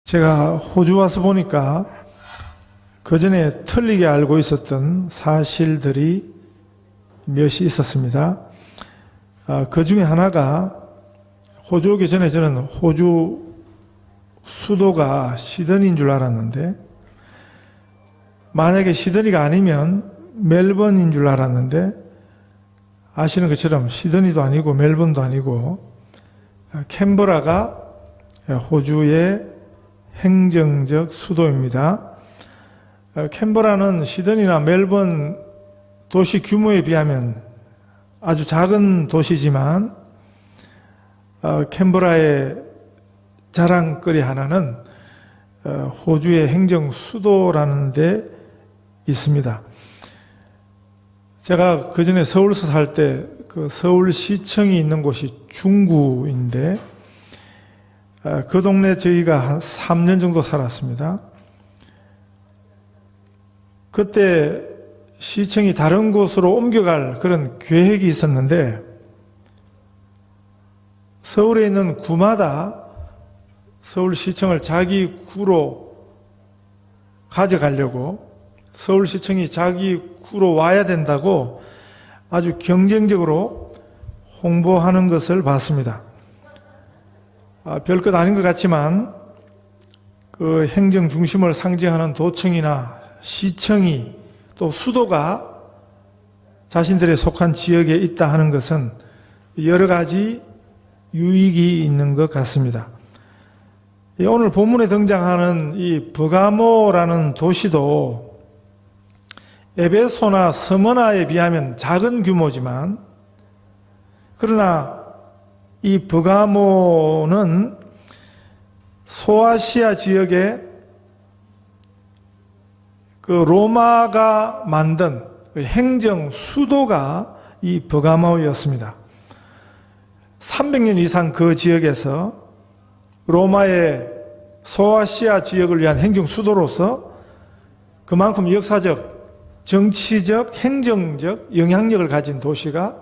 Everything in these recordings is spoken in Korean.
제가 호주 와서 보니까 그 전에 틀리게 알고 있었던 사실들이 몇이 있었습니다. 그 중에 하나가 호주 오기 전에 저는 호주 수도가 시드니인 줄 알았는데, 만약에 시드니가 아니면 멜번인 줄 알았는데, 아시는 것처럼 시드니도 아니고 멜번도 아니고 캔버라가 호주의 행정적 수도입니다. 캔버라는 시드니나 멜번 도시 규모에 비하면 아주 작은 도시지만 캔버라의 자랑거리 하나는 호주의 행정 수도라는 데 있습니다. 제가 그 전에 서울서 살 때 그 서울시청이 있는 곳이 중구인데, 그 동네 저희가 한 3년 정도 살았습니다. 그때 시청이 다른 곳으로 옮겨갈 그런 계획이 있었는데, 서울에 있는 구마다 서울시청을 자기 구로 가져가려고, 서울시청이 자기 구로 와야 된다고 아주 경쟁적으로 홍보하는 것을 봤습니다. 별것 아닌 것 같지만 그 행정 중심을 상징하는 도청이나 시청이 또 수도가 자신들의 속한 지역에 있다 하는 것은 여러 가지 유익이 있는 것 같습니다. 오늘 본문에 등장하는 이 버가모라는 도시도 에베소나 스무나에 비하면 작은 규모지만, 그러나 이 버가모는 소아시아 지역에 그 로마가 만든 행정 수도가 이 버가모였습니다. 300년 이상 그 지역에서 로마의 소아시아 지역을 위한 행정 수도로서 그만큼 역사적, 정치적, 행정적 영향력을 가진 도시가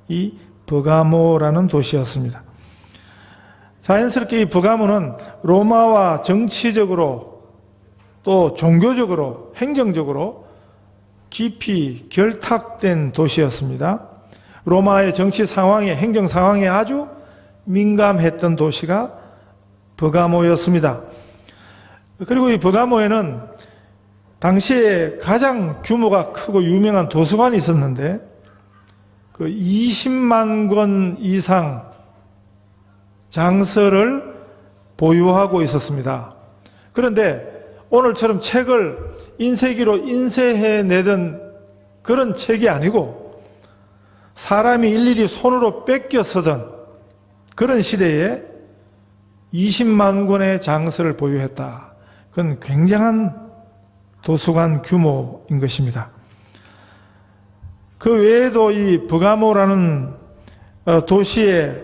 이 버가모라는 도시였습니다. 자연스럽게 이 버가모는 로마와 정치적으로 또 종교적으로, 행정적으로 깊이 결탁된 도시였습니다. 로마의 정치 상황에, 행정 상황에 아주 민감했던 도시가 버가모였습니다. 그리고 이 버가모에는 당시에 가장 규모가 크고 유명한 도서관이 있었는데, 그 20만 권 이상 장서를 보유하고 있었습니다. 그런데 오늘처럼 책을 인쇄기로 인쇄해내던 그런 책이 아니고 사람이 일일이 손으로 뺏겨 쓰던 그런 시대에 20만 권의 장서를 보유했다. 그건 굉장한 도서관 규모인 것입니다. 그 외에도 이 버가모라는 도시에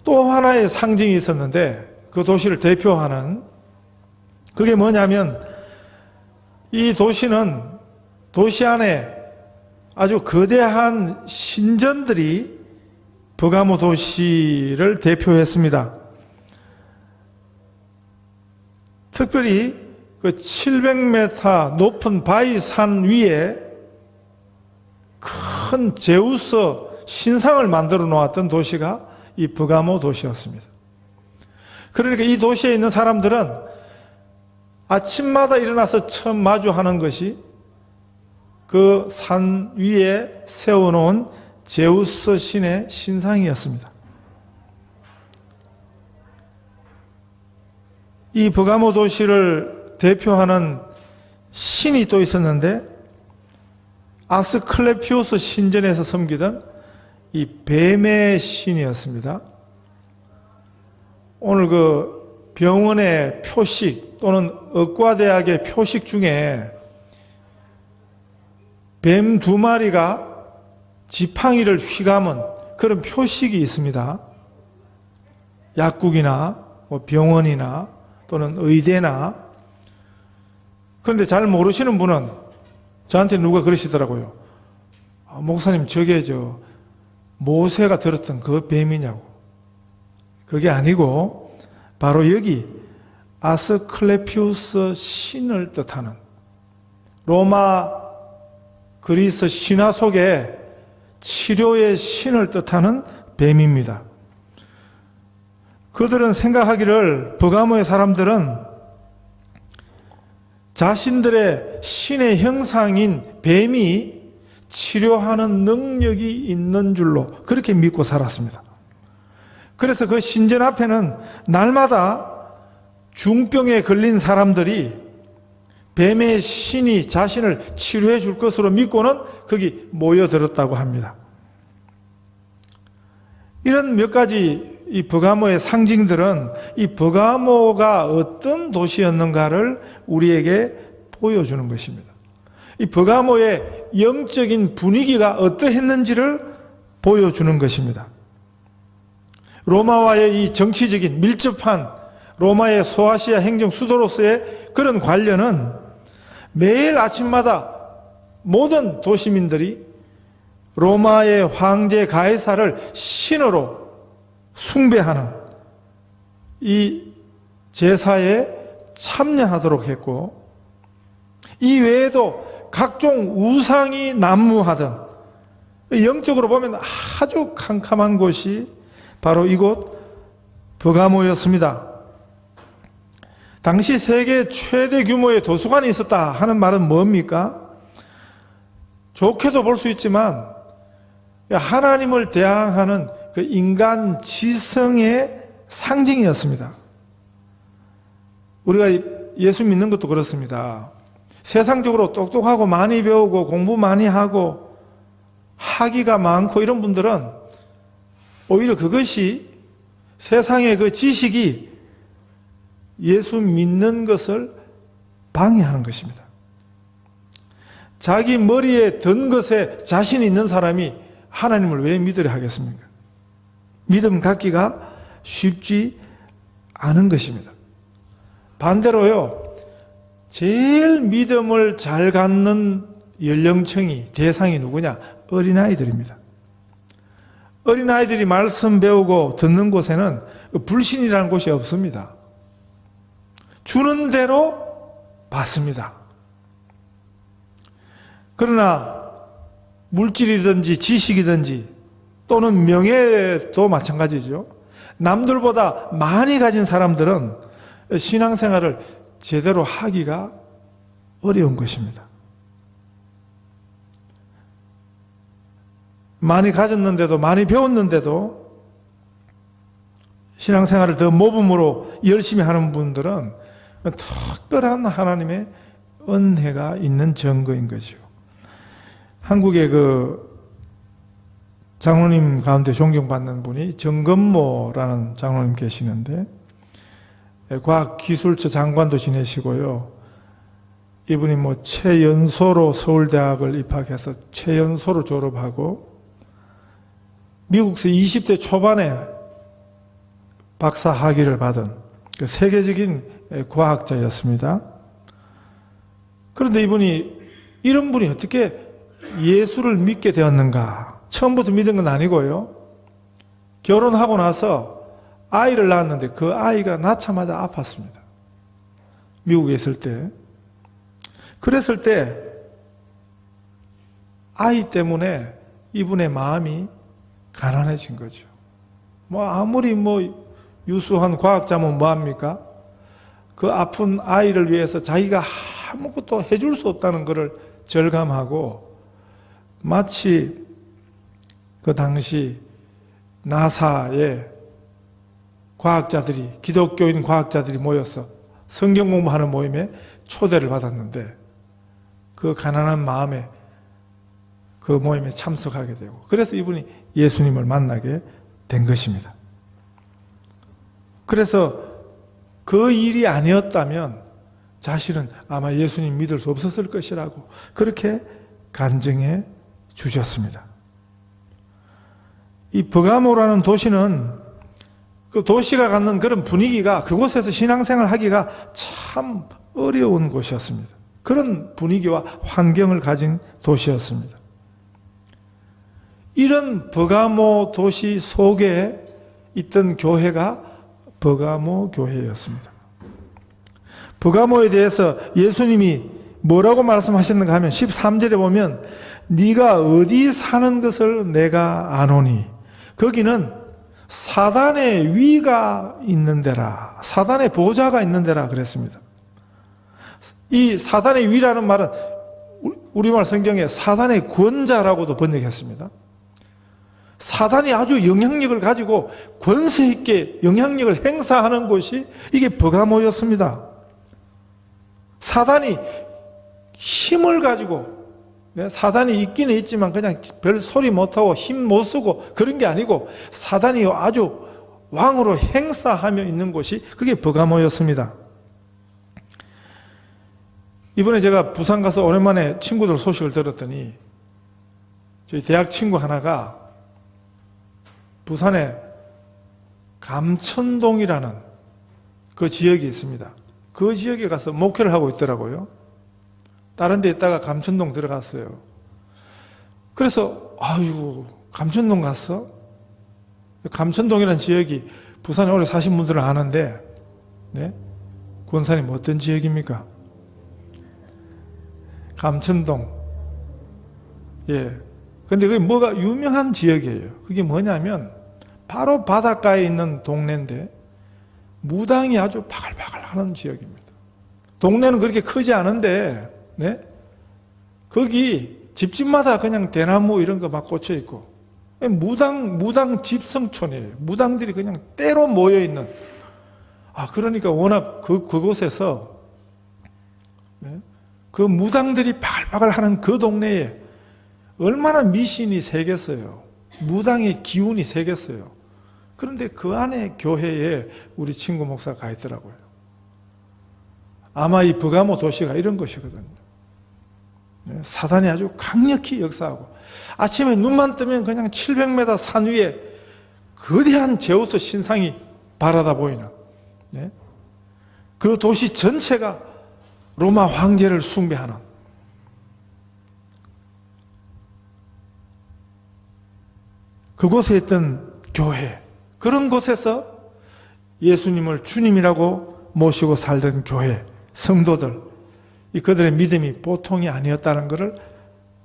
또 하나의 상징이 있었는데, 그 도시를 대표하는, 그게 뭐냐면 이 도시는 도시 안에 아주 거대한 신전들이 버가모 도시를 대표했습니다. 특별히 그 700m 높은 바위산 위에 큰 제우스 신상을 만들어 놓았던 도시가 이 버가모 도시였습니다. 그러니까 이 도시에 있는 사람들은 아침마다 일어나서 처음 마주하는 것이 그 산 위에 세워놓은 제우스 신의 신상이었습니다. 이 버가모 도시를 대표하는 신이 또 있었는데, 아스클레피오스 신전에서 섬기던 이 뱀의 신이었습니다. 오늘 그 병원의 표식 또는 의과대학의 표식 중에 뱀 2마리가 지팡이를 휘감은 그런 표식이 있습니다. 약국이나 병원이나 또는 의대나. 그런데 잘 모르시는 분은 저한테 누가 그러시더라고요. 목사님, 저게 모세가 들었던 그 뱀이냐고. 그게 아니고 바로 여기 아스클레피우스 신을 뜻하는 로마 그리스 신화 속에 치료의 신을 뜻하는 뱀입니다. 그들은 생각하기를 버가모의 사람들은 자신들의 신의 형상인 뱀이 치료하는 능력이 있는 줄로 그렇게 믿고 살았습니다. 그래서 그 신전 앞에는 날마다 중병에 걸린 사람들이 뱀의 신이 자신을 치료해 줄 것으로 믿고는 거기 모여들었다고 합니다. 이런 몇 가지 이 버가모의 상징들은 이 버가모가 어떤 도시였는가를 우리에게 보여주는 것입니다. 이 버가모의 영적인 분위기가 어떠했는지를 보여주는 것입니다. 로마와의 이 정치적인 밀접한 로마의 소아시아 행정 수도로서의 그런 관련은 매일 아침마다 모든 도시민들이 로마의 황제 가이사를 신으로 숭배하는 이 제사에 참여하도록 했고, 이 외에도 각종 우상이 난무하던 영적으로 보면 아주 캄캄한 곳이 바로 이곳 버가모였습니다. 당시 세계 최대 규모의 도서관이 있었다 하는 말은 뭡니까? 좋게도 볼 수 있지만 하나님을 대항하는 그 인간 지성의 상징이었습니다. 우리가 예수 믿는 것도 그렇습니다. 세상적으로 똑똑하고 많이 배우고 공부 많이 하고 학위가 많고 이런 분들은 오히려 그것이 세상의 그 지식이 예수 믿는 것을 방해하는 것입니다. 자기 머리에 든 것에 자신 있는 사람이 하나님을 왜 믿으려 하겠습니까? 믿음 갖기가 쉽지 않은 것입니다. 반대로요, 제일 믿음을 잘 갖는 연령층이, 대상이 누구냐? 어린아이들입니다. 어린아이들이 말씀 배우고 듣는 곳에는 불신이라는 곳이 없습니다. 주는 대로 받습니다. 그러나 물질이든지 지식이든지 또는 명예도 마찬가지죠. 남들보다 많이 가진 사람들은 신앙생활을 제대로 하기가 어려운 것입니다. 많이 가졌는데도, 많이 배웠는데도 신앙생활을 더 모범으로 열심히 하는 분들은 특별한 하나님의 은혜가 있는 증거인 거죠. 한국의 그 장로님 가운데 존경받는 분이 정건모라는 장로님 계시는데, 과학기술처 장관도 지내시고요. 이분이 뭐 최연소로 서울대학을 입학해서 최연소로 졸업하고 미국에서 20대 초반에 박사 학위를 받은 세계적인 과학자였습니다. 그런데 이분이, 이런 분이 어떻게 예수를 믿게 되었는가? 처음부터 믿은 건 아니고요. 결혼하고 나서 아이를 낳았는데 그 아이가 낳자마자 아팠습니다. 미국에 있을 때. 그랬을 때 아이 때문에 이분의 마음이 가난해진 거죠. 뭐 아무리 뭐 유수한 과학자면 뭐합니까? 그 아픈 아이를 위해서 자기가 아무것도 해줄 수 없다는 것을 절감하고, 마치 그 당시 나사의 과학자들이, 기독교인 과학자들이 모여서 성경 공부하는 모임에 초대를 받았는데 그 가난한 마음에 그 모임에 참석하게 되고, 그래서 이분이 예수님을 만나게 된 것입니다. 그래서 그 일이 아니었다면 자신은 아마 예수님 믿을 수 없었을 것이라고 그렇게 간증해 주셨습니다. 이 버가모라는 도시는, 그 도시가 갖는 그런 분위기가 그곳에서 신앙생활 하기가 참 어려운 곳이었습니다. 그런 분위기와 환경을 가진 도시였습니다. 이런 버가모 도시 속에 있던 교회가 버가모 교회였습니다. 버가모에 대해서 예수님이 뭐라고 말씀하셨는가 하면 13절에 보면 네가 어디 사는 것을 내가 아노니, 거기는 사단의 위가 있는 데라, 사단의 보좌가 있는 데라 그랬습니다. 이 사단의 위라는 말은 우리말 성경에 사단의 권자라고도 번역했습니다. 사단이 아주 영향력을 가지고 권세 있게 영향력을 행사하는 곳이 이게 버가모였습니다. 사단이 힘을 가지고, 사단이 있기는 있지만 그냥 별 소리 못하고 힘 못 쓰고 그런 게 아니고 사단이 아주 왕으로 행사하며 있는 곳이 그게 버가모였습니다. 이번에 제가 부산 가서 오랜만에 친구들 소식을 들었더니 저희 대학 친구 하나가 부산에 감천동이라는 그 지역이 있습니다. 그 지역에 가서 목회를 하고 있더라고요. 다른 데 있다가 감천동 들어갔어요. 그래서 아유, 감천동 갔어? 감천동이라는 지역이 부산에 오래 사신 분들은 아는데, 네? 권사님 어떤 지역입니까? 감천동. 예. 근데 그게 뭐가 유명한 지역이에요. 그게 뭐냐면 바로 바닷가에 있는 동네인데 무당이 아주 바글바글 하는 지역입니다. 동네는 그렇게 크지 않은데, 네? 거기 집집마다 그냥 대나무 이런 거 막 꽂혀 있고, 무당 집성촌이에요. 무당들이 그냥 때로 모여 있는. 그러니까 워낙 그곳에서, 네? 그 무당들이 바글바글 하는 그 동네에 얼마나 미신이 세겠어요. 무당의 기운이 세겠어요. 그런데 그 안에 교회에 우리 친구 목사가 가 있더라고요. 아마 이 버가모 도시가 이런 곳이거든요. 사단이 아주 강력히 역사하고, 아침에 눈만 뜨면 그냥 700m 산 위에 거대한 제우스 신상이 바라다 보이는, 네? 그 도시 전체가 로마 황제를 숭배하는, 그곳에 있던 교회, 그런 곳에서 예수님을 주님이라고 모시고 살던 교회 성도들, 그들의 믿음이 보통이 아니었다는 것을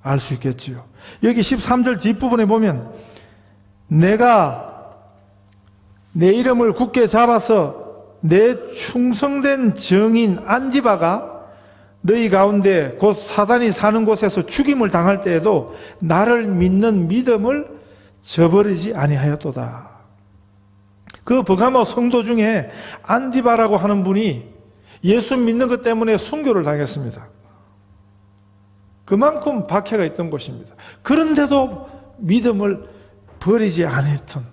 알 수 있겠지요. 여기 13절 뒷부분에 보면 내가 내 이름을 굳게 잡아서 내 충성된 증인 안디바가 너희 가운데 곧 사단이 사는 곳에서 죽임을 당할 때에도 나를 믿는 믿음을 저버리지 아니하였도다. 그 버가모 성도 중에 안디바라고 하는 분이 예수 믿는 것 때문에 순교를 당했습니다. 그만큼 박해가 있던 곳입니다. 그런데도 믿음을 버리지 않았던,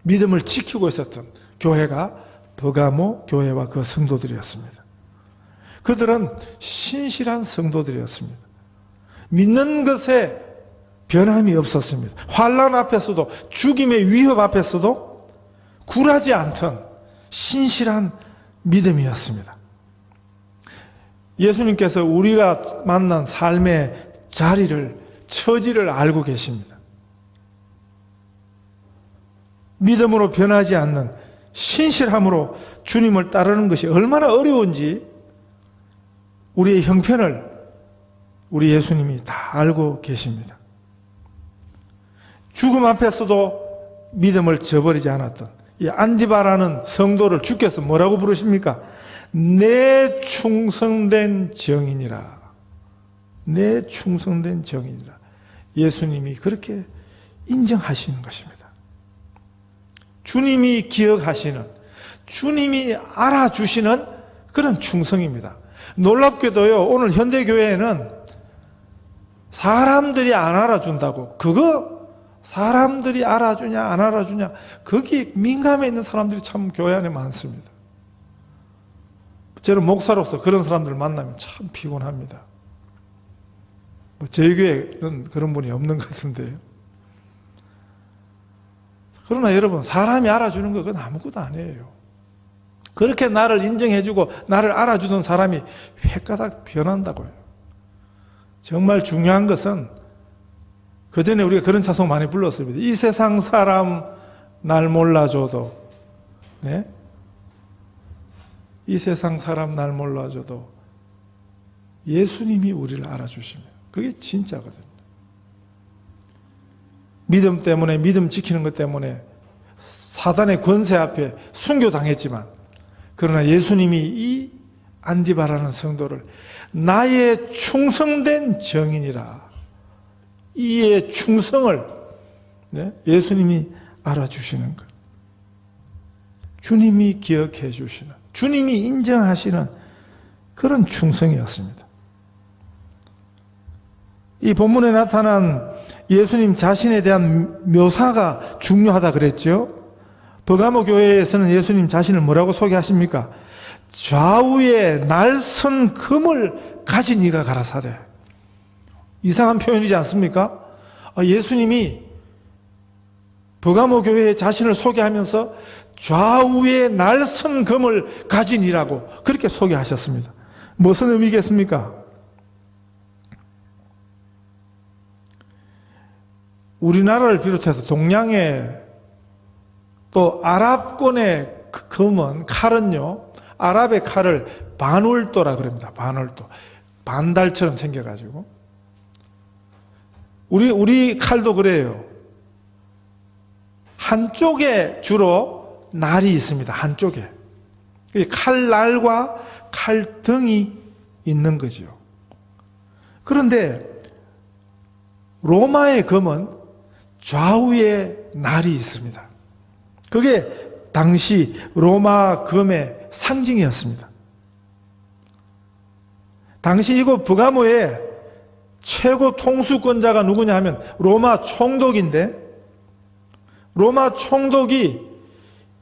믿음을 지키고 있었던 교회가 버가모 교회와 그 성도들이었습니다. 그들은 신실한 성도들이었습니다. 믿는 것에 변함이 없었습니다. 환난 앞에서도, 죽임의 위협 앞에서도 굴하지 않던 신실한 믿음이었습니다. 예수님께서 우리가 만난 삶의 자리를, 처지를 알고 계십니다. 믿음으로 변하지 않는 신실함으로 주님을 따르는 것이 얼마나 어려운지 우리의 형편을 우리 예수님이 다 알고 계십니다. 죽음 앞에서도 믿음을 저버리지 않았던 이 안디바라는 성도를 주께서 뭐라고 부르십니까? 내 충성된 정인이라. 내 충성된 정인이라. 예수님이 그렇게 인정하시는 것입니다. 주님이 기억하시는, 주님이 알아주시는 그런 충성입니다. 놀랍게도요, 오늘 현대교회에는 사람들이 안 알아준다고, 그거 사람들이 알아주냐 안 알아주냐, 거기에 민감해 있는 사람들이 참 교회 안에 많습니다. 저는 목사로서 그런 사람들을 만나면 참 피곤합니다. 저희 교회는 그런 분이 없는 것 같은데요. 그러나 여러분, 사람이 알아주는 건 그건 아무것도 아니에요. 그렇게 나를 인정해주고 나를 알아주던 사람이 획가닥 변한다고요. 정말 중요한 것은, 그 전에 우리가 그런 찬송 많이 불렀습니다. 이 세상 사람 날 몰라줘도, 네? 이 세상 사람 날 몰라줘도 예수님이 우리를 알아주시면 그게 진짜거든요. 믿음 때문에, 믿음 지키는 것 때문에 사단의 권세 앞에 순교당했지만, 그러나 예수님이 이 안디바라는 성도를 나의 충성된 정인이라, 이의 충성을 예수님이 알아주시는 것, 주님이 기억해 주시는, 주님이 인정하시는 그런 충성이었습니다. 이 본문에 나타난 예수님 자신에 대한 묘사가 중요하다 그랬죠. 버가모 교회에서는 예수님 자신을 뭐라고 소개하십니까? 좌우에 날선 금을 가진 이가 가라사대. 이상한 표현이지 않습니까? 예수님이 버가모 교회의 자신을 소개하면서 좌우에 날선 금을 가진 이라고 그렇게 소개하셨습니다. 무슨 의미겠습니까? 우리나라를 비롯해서 동양의 또 아랍권의 금은, 칼은요, 아랍의 칼을 반울도라 그럽니다. 반울도. 반달처럼 생겨가지고. 우리 칼도 그래요. 한쪽에 주로 날이 있습니다. 한쪽에. 칼날과 칼등이 있는 거죠. 그런데 로마의 금은 좌우에 날이 있습니다. 그게 당시 로마 금의 상징이었습니다. 당시 이곳 버가모의 최고 통수권자가 누구냐 하면 로마 총독인데, 로마 총독이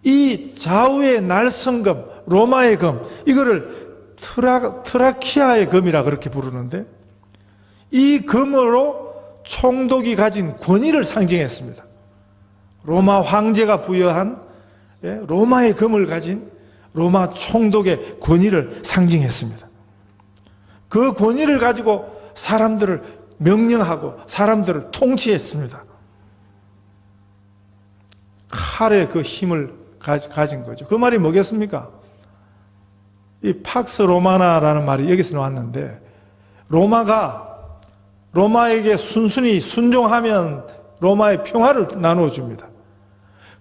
이 좌우의 날성금, 로마의 금, 이거를 트라키아의 금이라 그렇게 부르는데, 이 금으로 총독이 가진 권위를 상징했습니다. 로마 황제가 부여한 로마의 금을 가진 로마 총독의 권위를 상징했습니다. 그 권위를 가지고 사람들을 명령하고 사람들을 통치했습니다. 칼의 그 힘을 가진 거죠. 그 말이 뭐겠습니까? 이 팍스 로마나라는 말이 여기서 나왔는데, 로마에게 순순히 순종하면 로마의 평화를 나누어 줍니다.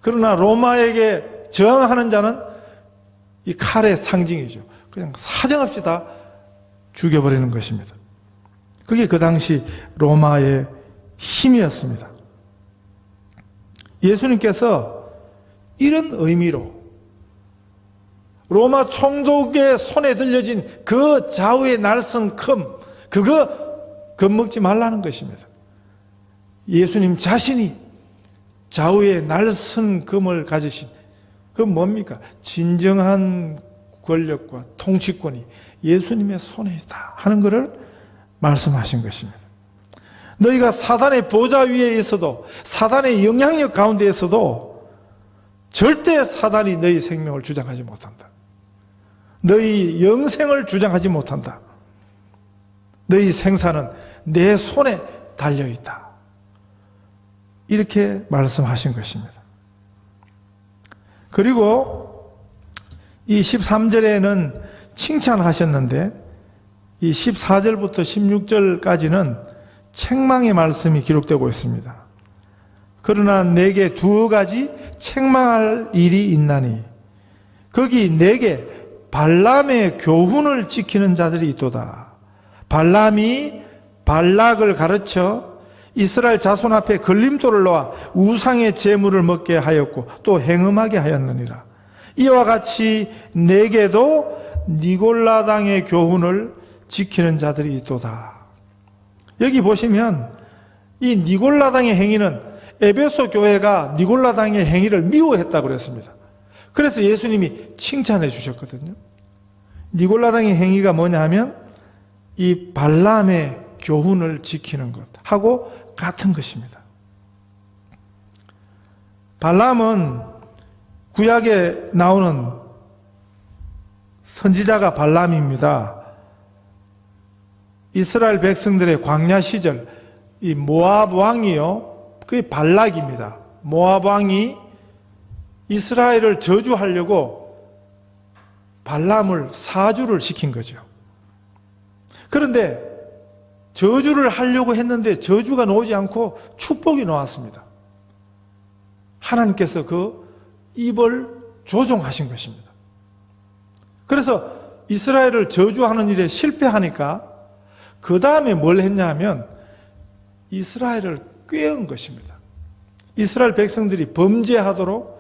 그러나 로마에게 저항하는 자는 이 칼의 상징이죠. 그냥 사정없이 다 죽여버리는 것입니다. 그게 그 당시 로마의 힘이었습니다. 예수님께서 이런 의미로 로마 총독의 손에 들려진 그 좌우의 날선 금, 그거 겁먹지 말라는 것입니다. 예수님 자신이 좌우의 날선 금을 가지신, 그건 뭡니까? 진정한 권력과 통치권이 예수님의 손에 있다 하는 것을 말씀하신 것입니다. 너희가 사단의 보좌 위에 있어도, 사단의 영향력 가운데 있어도 절대 사단이 너희 생명을 주장하지 못한다. 너희 영생을 주장하지 못한다. 너희 생사는 내 손에 달려있다. 이렇게 말씀하신 것입니다. 그리고 이 13절에는 칭찬하셨는데, 이 14절부터 16절까지는 책망의 말씀이 기록되고 있습니다. 그러나 내게 두 가지 책망할 일이 있나니 거기 내게 발람의 교훈을 지키는 자들이 있도다. 발람이 발락을 가르쳐 이스라엘 자손 앞에 걸림돌을 놓아 우상의 제물을 먹게 하였고 또 행음하게 하였느니라. 이와 같이 내게도 니골라당의 교훈을 지키는 자들이 있도다. 여기 보시면 이 니골라당의 행위는 에베소 교회가 니골라당의 행위를 미워했다고 그랬습니다. 그래서 예수님이 칭찬해 주셨거든요. 니골라당의 행위가 뭐냐 하면 이 발람의 교훈을 지키는 것하고 같은 것입니다. 발람은 구약에 나오는 선지자가 발람입니다. 이스라엘 백성들의 광야 시절 이 모압 왕이요, 그게 발락입니다. 모압 왕이 이스라엘을 저주하려고 발람을 사주를 시킨 거죠. 그런데 저주를 하려고 했는데 저주가 나오지 않고 축복이 나왔습니다. 하나님께서 그 입을 조종하신 것입니다. 그래서 이스라엘을 저주하는 일에 실패하니까 그 다음에 뭘 했냐 하면 이스라엘을 꾀은 것입니다. 이스라엘 백성들이 범죄하도록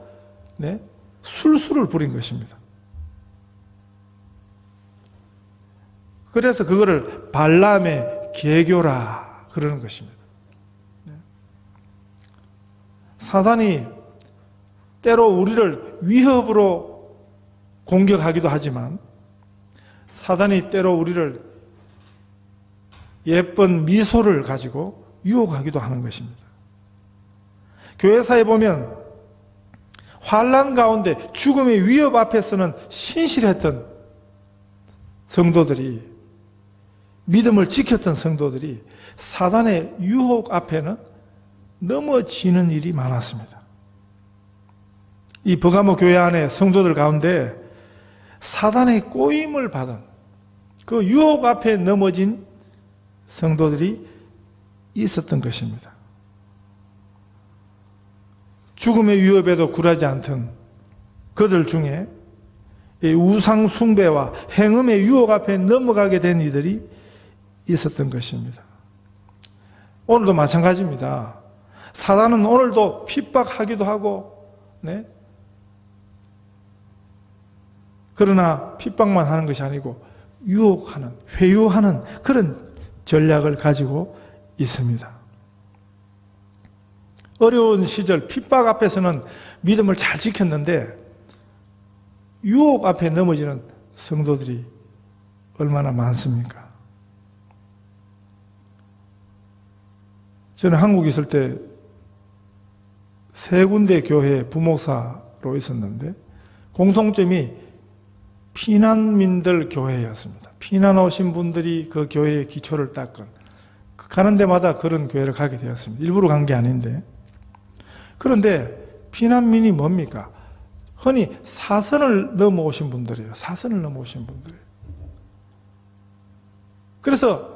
술수를 부린 것입니다. 그래서 그거를 발람의 계교라 그러는 것입니다. 사단이 때로 우리를 위협으로 공격하기도 하지만 사단이 때로 우리를 예쁜 미소를 가지고 유혹하기도 하는 것입니다. 교회사에 보면 환난 가운데 죽음의 위협 앞에서는 신실했던 성도들이, 믿음을 지켰던 성도들이 사단의 유혹 앞에는 넘어지는 일이 많았습니다. 이 버가모 교회 안에 성도들 가운데 사단의 꼬임을 받은 그 유혹 앞에 넘어진 성도들이 있었던 것입니다. 죽음의 위협에도 굴하지 않던 그들 중에 우상 숭배와 행음의 유혹 앞에 넘어가게 된 이들이 있었던 것입니다. 오늘도 마찬가지입니다. 사단은 오늘도 핍박하기도 하고, 그러나 핍박만 하는 것이 아니고 유혹하는, 회유하는 그런 전략을 가지고 있습니다. 어려운 시절 핍박 앞에서는 믿음을 잘 지켰는데 유혹 앞에 넘어지는 성도들이 얼마나 많습니까? 저는 한국에 있을 때 세 군데 교회 부목사로 있었는데 공통점이 피난민들 교회였습니다. 피난 오신 분들이 그 교회의 기초를 닦은, 가는 데마다 그런 교회를 가게 되었습니다. 일부러 간 게 아닌데. 그런데 피난민이 뭡니까? 흔히 사선을 넘어오신 분들이에요. 사선을 넘어오신 분들이에요. 그래서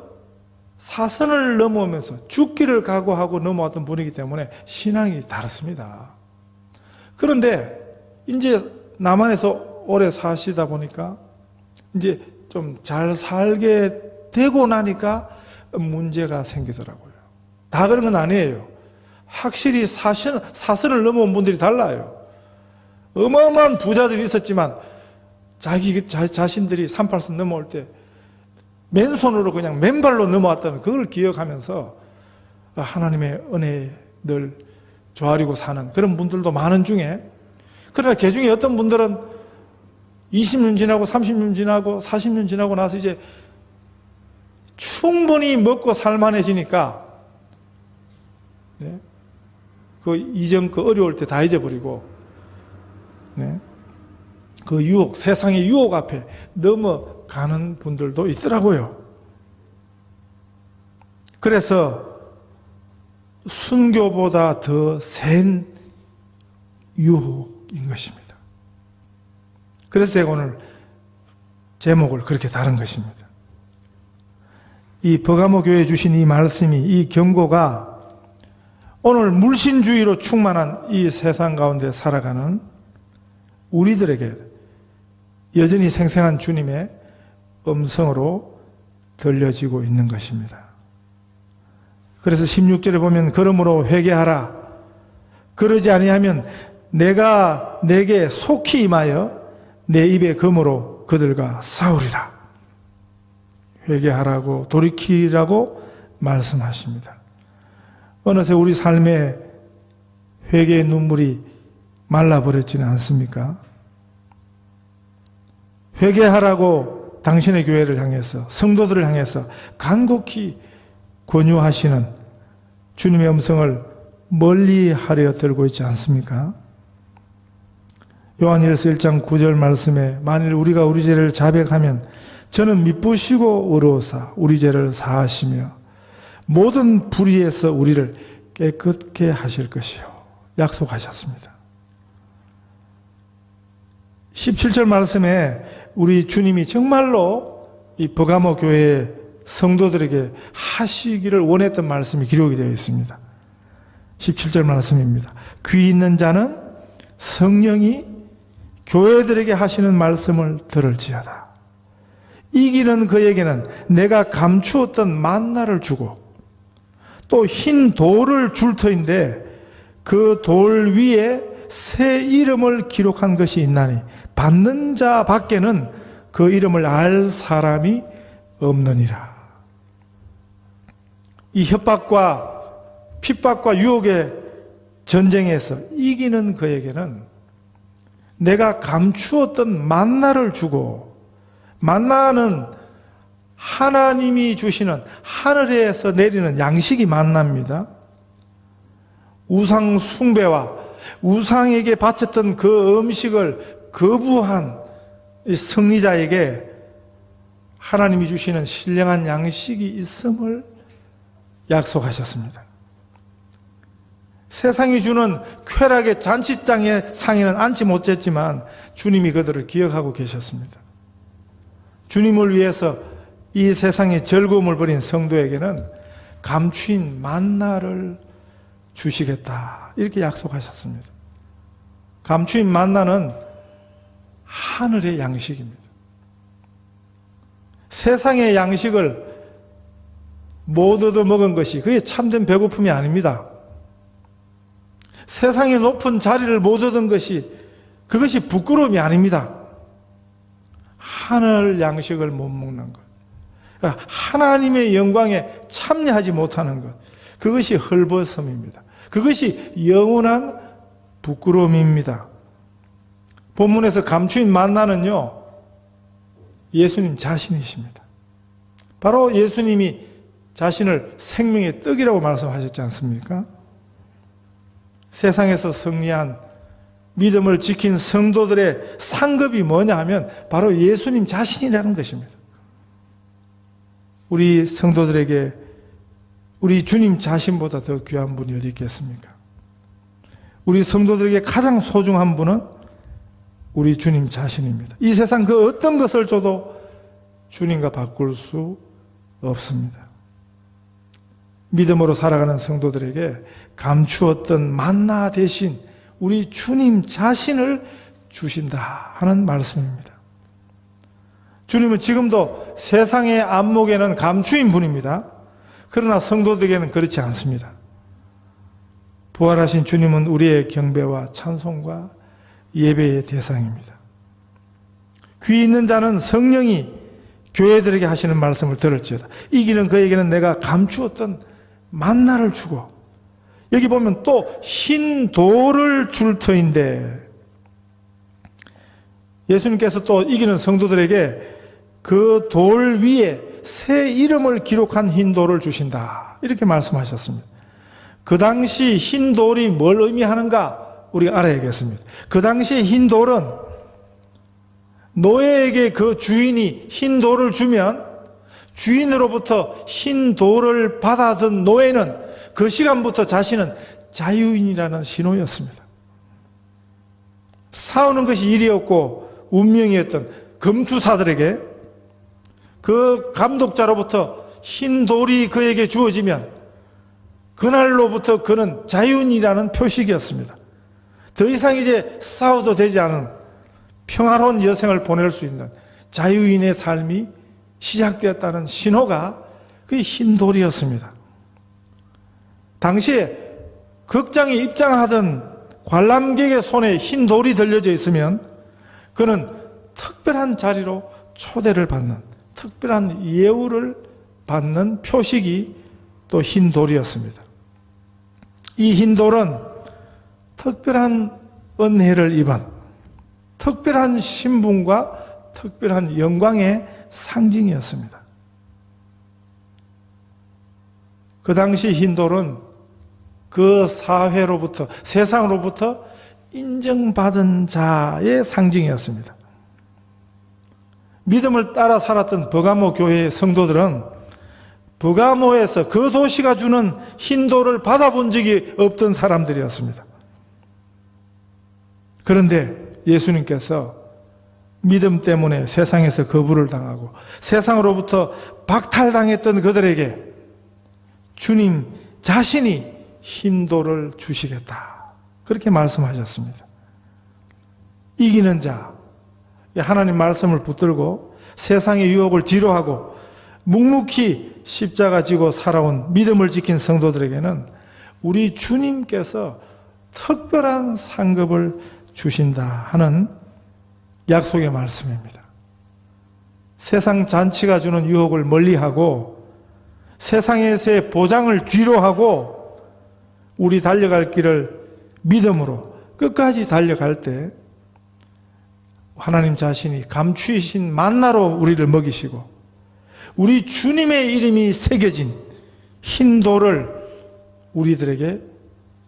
사선을 넘어오면서 죽기를 각오하고 넘어왔던 분이기 때문에 신앙이 다릅니다. 그런데 이제 남한에서 오래 사시다 보니까 이제 좀 잘 살게 되고 나니까 문제가 생기더라고요. 다 그런 건 아니에요. 확실히 사선을 넘어온 분들이 달라요. 어마어마한 부자들이 있었지만 자신들이 38선 넘어올 때 맨손으로 그냥 맨발로 넘어왔다는 그걸 기억하면서 하나님의 은혜에 늘 조아리고 사는 그런 분들도 많은 중에, 그러나 그 중에 어떤 분들은 20년 지나고 30년 지나고 40년 지나고 나서 이제 충분히 먹고 살만해지니까 그 이전 그 어려울 때 다 잊어버리고 그 유혹, 세상의 유혹 앞에 넘어가는 분들도 있더라고요. 그래서 순교보다 더 센 유혹인 것입니다. 그래서 제가 오늘 제목을 그렇게 다룬 것입니다. 이 버가모 교회에 주신 이 말씀이, 이 경고가 오늘 물신주의로 충만한 이 세상 가운데 살아가는 우리들에게 여전히 생생한 주님의 음성으로 들려지고 있는 것입니다. 그래서 16절에 보면 그러므로 회개하라. 그러지 아니하면 내가 내게 속히 임하여 내 입의 검으로 그들과 싸우리라. 회개하라고 돌이키라고 말씀하십니다. 어느새 우리 삶에 회개의 눈물이 말라버렸지는 않습니까? 회개하라고 당신의 교회를 향해서, 성도들을 향해서 간곡히 권유하시는 주님의 음성을 멀리 하려 들고 있지 않습니까? 요한일서 1장 9절 말씀에 만일 우리가 우리 죄를 자백하면 저는 미쁘시고 의로우사 우리 죄를 사하시며 모든 불의에서 우리를 깨끗게 하실 것이요 약속하셨습니다. 17절 말씀에 우리 주님이 정말로 이 버가모 교회의 성도들에게 하시기를 원했던 말씀이 기록이 되어 있습니다. 17절 말씀입니다. 귀 있는 자는 성령이 교회들에게 하시는 말씀을 들을지어다. 이기는 그에게는 내가 감추었던 만나를 주고 또 흰 돌을 줄 터인데 그 돌 위에 새 이름을 기록한 것이 있나니 받는 자 밖에는 그 이름을 알 사람이 없느니라. 이 협박과 핍박과 유혹의 전쟁에서 이기는 그에게는 내가 감추었던 만나를 주고, 만나는 하나님이 주시는 하늘에서 내리는 양식이 만납니다. 우상 숭배와 우상에게 바쳤던 그 음식을 거부한 이 승리자에게 하나님이 주시는 신령한 양식이 있음을 약속하셨습니다. 세상이 주는 쾌락의 잔치장의 상에는 앉지 못했지만 주님이 그들을 기억하고 계셨습니다. 주님을 위해서 이 세상의 즐거움을 버린 성도에게는 감추인 만나를 주시겠다, 이렇게 약속하셨습니다. 감추인 만나는 하늘의 양식입니다. 세상의 양식을 못 얻어 먹은 것이 그게 참된 배고픔이 아닙니다. 세상의 높은 자리를 못 얻은 것이 그것이 부끄러움이 아닙니다. 하늘 양식을 못 먹는 것, 그러니까 하나님의 영광에 참여하지 못하는 것, 그것이 헐벗음입니다. 그것이 영원한 부끄러움입니다. 본문에서 감추인 만나는요, 예수님 자신이십니다. 바로 예수님이 자신을 생명의 떡이라고 말씀하셨지 않습니까? 세상에서 승리한 믿음을 지킨 성도들의 상급이 뭐냐 하면 바로 예수님 자신이라는 것입니다. 우리 성도들에게 우리 주님 자신보다 더 귀한 분이 어디 있겠습니까? 우리 성도들에게 가장 소중한 분은 우리 주님 자신입니다. 이 세상 그 어떤 것을 줘도 주님과 바꿀 수 없습니다. 믿음으로 살아가는 성도들에게 감추었던 만나 대신 우리 주님 자신을 주신다 하는 말씀입니다. 주님은 지금도 세상의 안목에는 감추인 분입니다. 그러나 성도들에게는 그렇지 않습니다. 부활하신 주님은 우리의 경배와 찬송과 예배의 대상입니다. 귀 있는 자는 성령이 교회들에게 하시는 말씀을 들을지어다. 이기는 그에게는 내가 감추었던 만나를 주고, 여기 보면 또 흰 돌을 줄 터인데, 예수님께서 또 이기는 성도들에게 그 돌 위에 새 이름을 기록한 흰 돌을 주신다, 이렇게 말씀하셨습니다. 그 당시 흰 돌이 뭘 의미하는가 우리가 알아야겠습니다. 그 당시 흰 돌은 노예에게 그 주인이 흰 돌을 주면 주인으로부터 흰 돌을 받아든 노예는 그 시간부터 자신은 자유인이라는 신호였습니다. 싸우는 것이 일이었고 운명이었던 금투사들에게 그 감독자로부터 흰 돌이 그에게 주어지면 그날로부터 그는 자유인이라는 표식이었습니다. 더 이상 이제 싸워도 되지 않은 평화로운 여생을 보낼 수 있는 자유인의 삶이 시작되었다는 신호가 그 흰 돌이었습니다. 당시에 극장에 입장하던 관람객의 손에 흰 돌이 들려져 있으면 그는 특별한 자리로 초대를 받는, 특별한 예우를 받는 표식이 또 흰 돌이었습니다. 이 흰 돌은 특별한 은혜를 입은 특별한 신분과 특별한 영광의 상징이었습니다. 그 당시 흰 돌은 그 사회로부터, 세상으로부터 인정받은 자의 상징이었습니다. 믿음을 따라 살았던 버가모 교회의 성도들은 버가모에서 그 도시가 주는 흰 돌을 받아본 적이 없던 사람들이었습니다. 그런데 예수님께서 믿음 때문에 세상에서 거부를 당하고 세상으로부터 박탈당했던 그들에게 주님 자신이 흰돌을 주시겠다. 그렇게 말씀하셨습니다. 이기는 자, 하나님 말씀을 붙들고 세상의 유혹을 뒤로하고 묵묵히 십자가 지고 살아온 믿음을 지킨 성도들에게는 우리 주님께서 특별한 상급을 주신다 하는 약속의 말씀입니다. 세상 잔치가 주는 유혹을 멀리하고 세상에서의 보장을 뒤로하고 우리 달려갈 길을 믿음으로 끝까지 달려갈 때 하나님 자신이 감추이신 만나로 우리를 먹이시고 우리 주님의 이름이 새겨진 흰 돌을 우리들에게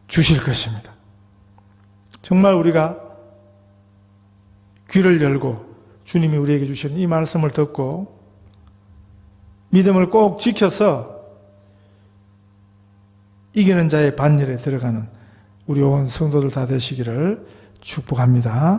주실 것입니다. 정말 우리가 귀를 열고 주님이 우리에게 주시는 이 말씀을 듣고 믿음을 꼭 지켜서 이기는 자의 반열에 들어가는 우리 온 성도들 다 되시기를 축복합니다.